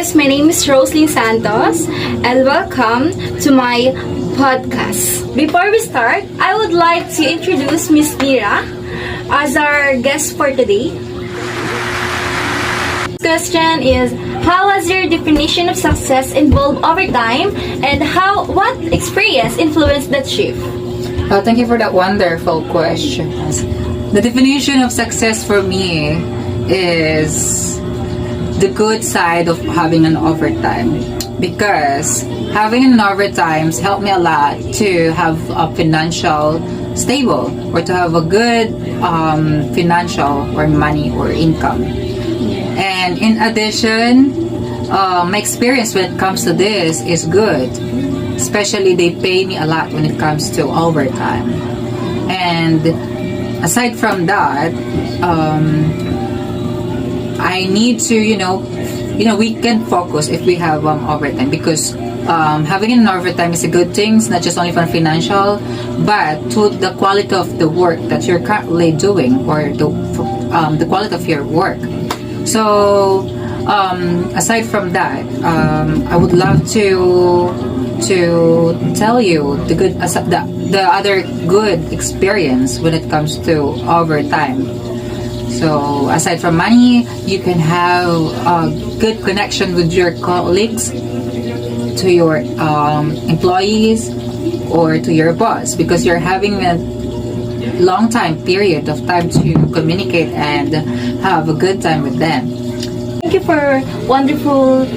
guys, my name is Roslyn Santos and welcome to my podcast. Before we start, I would like to introduce Miss Mira as our guest for today. Question is, how has your definition of success evolved over time and what experience influenced that shift? Thank you for that wonderful question. The definition of success for me is the good side of having an overtime, because having an overtime helped me a lot to have a financial stable, or to have a good financial or money or income. And in addition, my experience when it comes to this is good, especially they pay me a lot when it comes to overtime. And aside from that, I need to, we can focus if we have overtime, because having an overtime is a good thing. It's not just only for financial, but to the quality of the work that you're currently doing, or the quality of your work. So aside from that, I would love to tell you the other good experience when it comes to overtime. So aside from money, you can have a good connection with your colleagues, to your employees, or to your boss, because you're having a long period of time to communicate and have a good time with them. Thank you for wonderful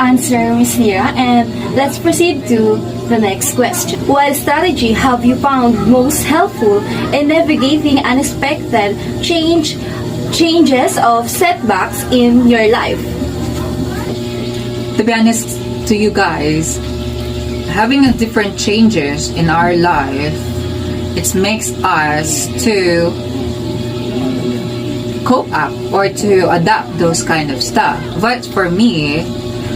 answer, Miss Mira, and let's proceed to the next question. What strategy have you found most helpful in navigating unexpected changes of setbacks in your life? To be honest to you guys, having a different changes in our life, it makes us to cope up or to adapt those kind of stuff. But for me,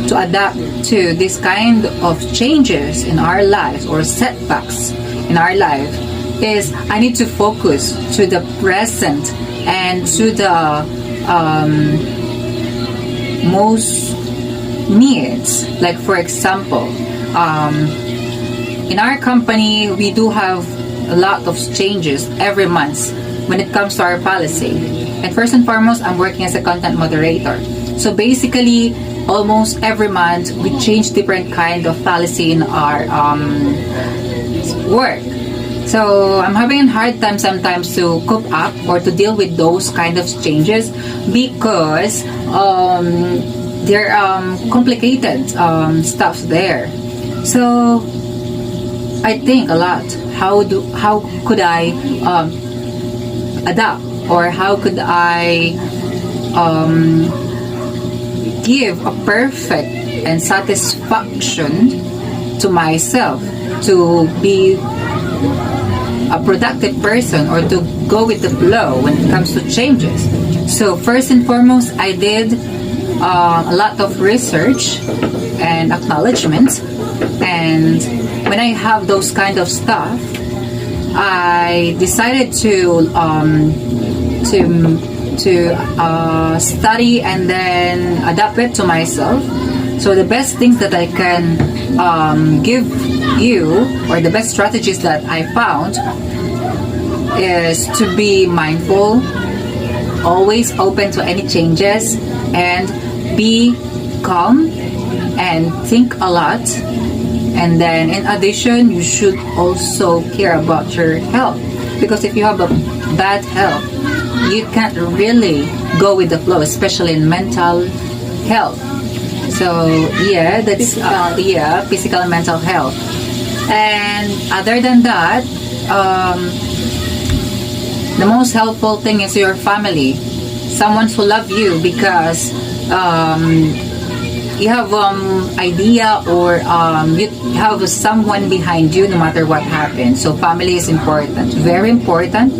to adapt to this kind of changes in our lives or setbacks in our life, is I need to focus to the present and to the most needs. Like for example, in our company, we do have a lot of changes every month when it comes to our policy. And first and foremost, I'm working as a content moderator. So basically, almost every month, we change different kind of policy in our work. So I'm having a hard time sometimes to cope up or to deal with those kind of changes, because there are complicated stuff there. So I think a lot. How could I adapt, or how could I give a perfect and satisfaction to myself to be a productive person, or to go with the flow when it comes to changes. So first and foremost, I did a lot of research and acknowledgement, and when I have those kind of stuff, I decided to study and then adapt it to myself. So the best things that I can give you, or the best strategies that I found, is to be mindful, always open to any changes, and be calm and think a lot. And then in addition, you should also care about your health, because if you have a bad health, you can't really go with the flow, especially in mental health. So yeah, that's physical and mental health. And other than that, the most helpful thing is your family, someone who love you, because you have idea, or you have someone behind you no matter what happens. So family is important, very important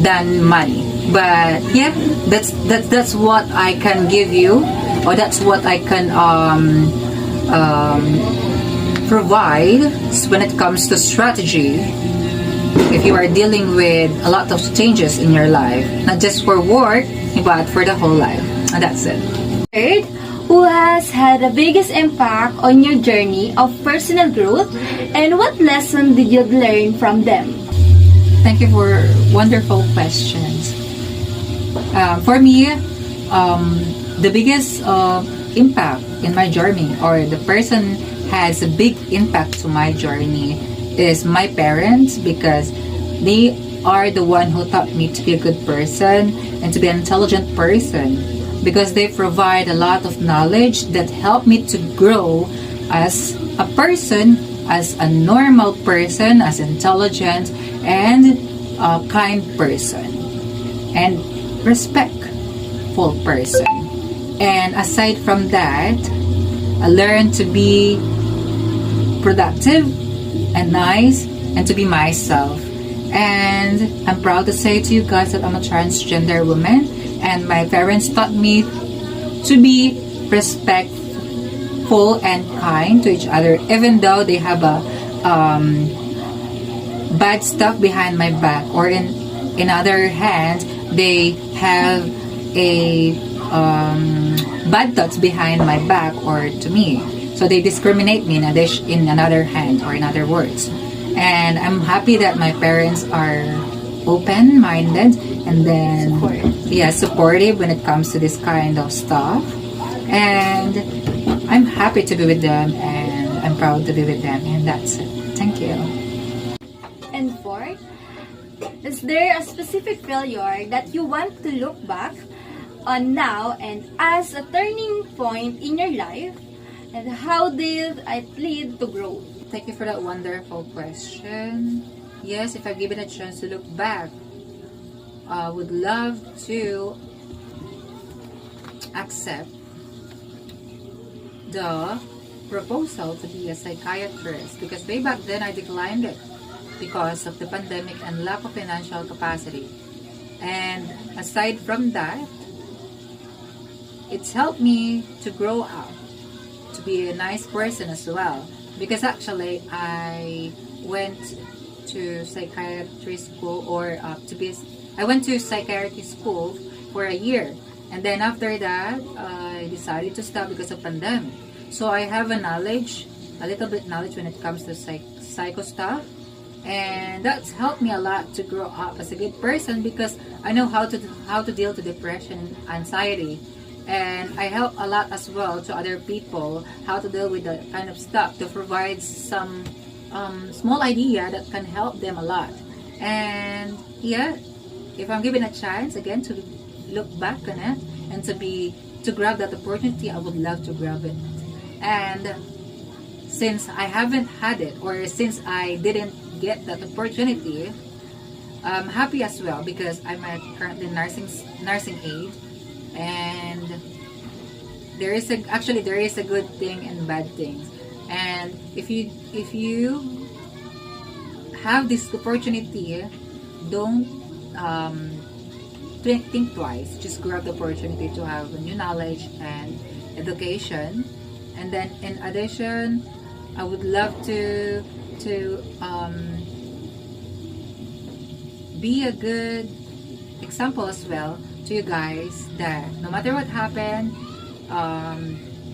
than money. But yeah, that's what I can give you, or that's what I can provide when it comes to strategy if you are dealing with a lot of changes in your life, not just for work but for the whole life. And that's it. Third, who has had the biggest impact on your journey of personal growth and what lesson did you learn from them? Thank you for wonderful questions. For me, the biggest impact in my journey, or the person has a big impact to my journey, is my parents, because they are the one who taught me to be a good person and to be an intelligent person, because they provide a lot of knowledge that helped me to grow as a person, as a normal person, as intelligent and a kind person and respectful person. And aside from that, I learned to be productive and nice and to be myself. And I'm proud to say to you guys that I'm a transgender woman, and my parents taught me to be respectful and kind to each other, even though they have a bad stuff behind my back, or in other hand they have a bad thoughts behind my back or to me. So they discriminate me in another hand, or in other words. And I'm happy that my parents are open-minded and then supportive when it comes to this kind of stuff. And I'm happy to be with them, and I'm proud to be with them, and that's it. Thank you. And fourth, is there a specific failure that you want to look back on now and as a turning point in your life, and how did it lead to growth? Thank you for that wonderful question. Yes, if I given a chance to look back, I would love to accept the proposal to be a psychiatrist, because way back then I declined it because of the pandemic and lack of financial capacity. And aside from that, it's helped me to grow up, to be a nice person as well. Because actually, I went to psychiatry school, or I went to psychiatry school for a year. And then after that, I decided to stop because of pandemic. So I have a little bit knowledge when it comes to psycho stuff. And that's helped me a lot to grow up as a good person, because I know how to deal with depression, anxiety. And I help a lot as well to other people how to deal with that kind of stuff, to provide some small idea that can help them a lot. And yeah, if I'm given a chance again to look back on it and to grab that opportunity, I would love to grab it. And since I haven't had it, or since I didn't get that opportunity, I'm happy as well, because I'm currently nursing aide. And there is a good thing and bad things. And if you have this opportunity, don't think twice. Just grab the opportunity to have new knowledge and education. And then in addition, I would love to be a good example as well to you guys, that no matter what happened,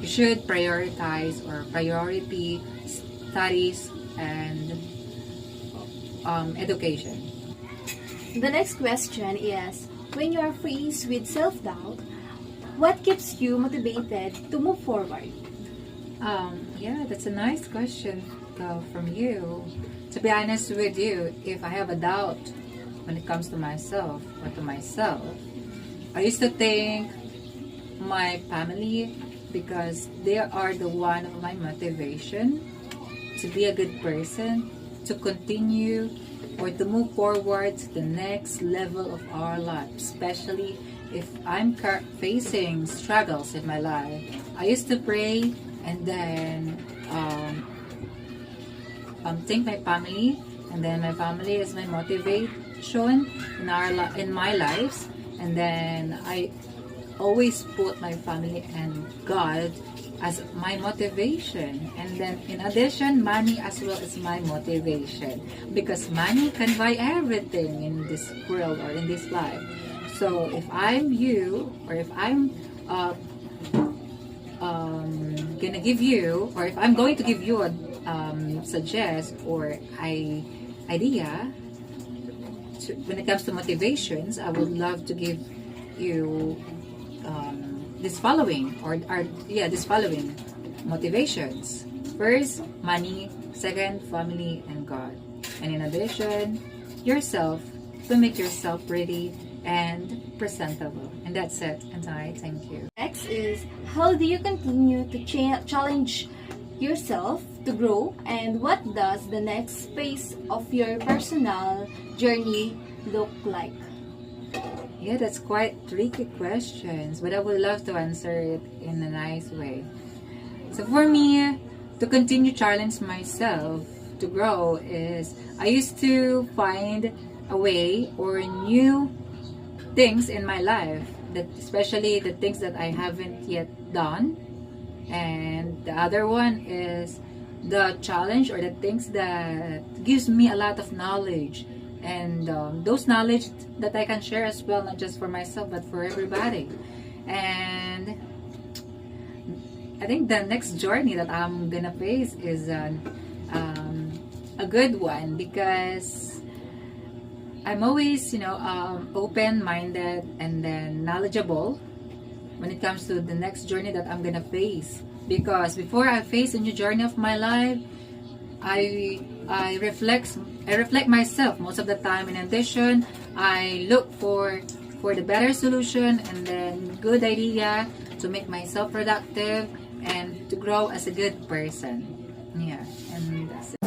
you should prioritize or priority studies and education. The next question is, when you are faced with self-doubt, what keeps you motivated to move forward? Yeah, that's a nice question from you. To be honest with you, if I have a doubt when it comes to myself, I used to think my family, because they are the one of my motivation to be a good person, to continue or to move forward to the next level of our life, especially if I'm facing struggles in my life. I used to pray and then thank my family, and then my family is my motivation in my lives. And then I always put my family and God as my motivation. And then in addition, money as well as my motivation, because money can buy everything in this world or in this life. So if I'm you, or if I'm gonna give you, or if I'm going to give you a suggest or idea when it comes to motivations, I would love to give you this following this following motivations. First, money. Second, family and God. And in addition, yourself, to make yourself pretty and presentable. And that's it. And I thank you. Next is, how do you continue to challenge yourself to grow, and what does the next phase of your personal journey look like? Yeah, that's quite tricky questions, but I would love to answer it in a nice way. So for me, to continue challenge myself to grow is, I used to find a way or new things in my life, that especially the things that I haven't yet done. And the other one is the challenge or the things that gives me a lot of knowledge, and those knowledge that I can share as well, not just for myself but for everybody. And I think the next journey that I'm gonna face is a good one, because I'm always, open-minded and then knowledgeable when it comes to the next journey that I'm gonna face. Because before I face a new journey of my life, I reflect myself most of the time. In addition, I look for the better solution and then good idea to make myself productive and to grow as a good person. Yeah, and that's it.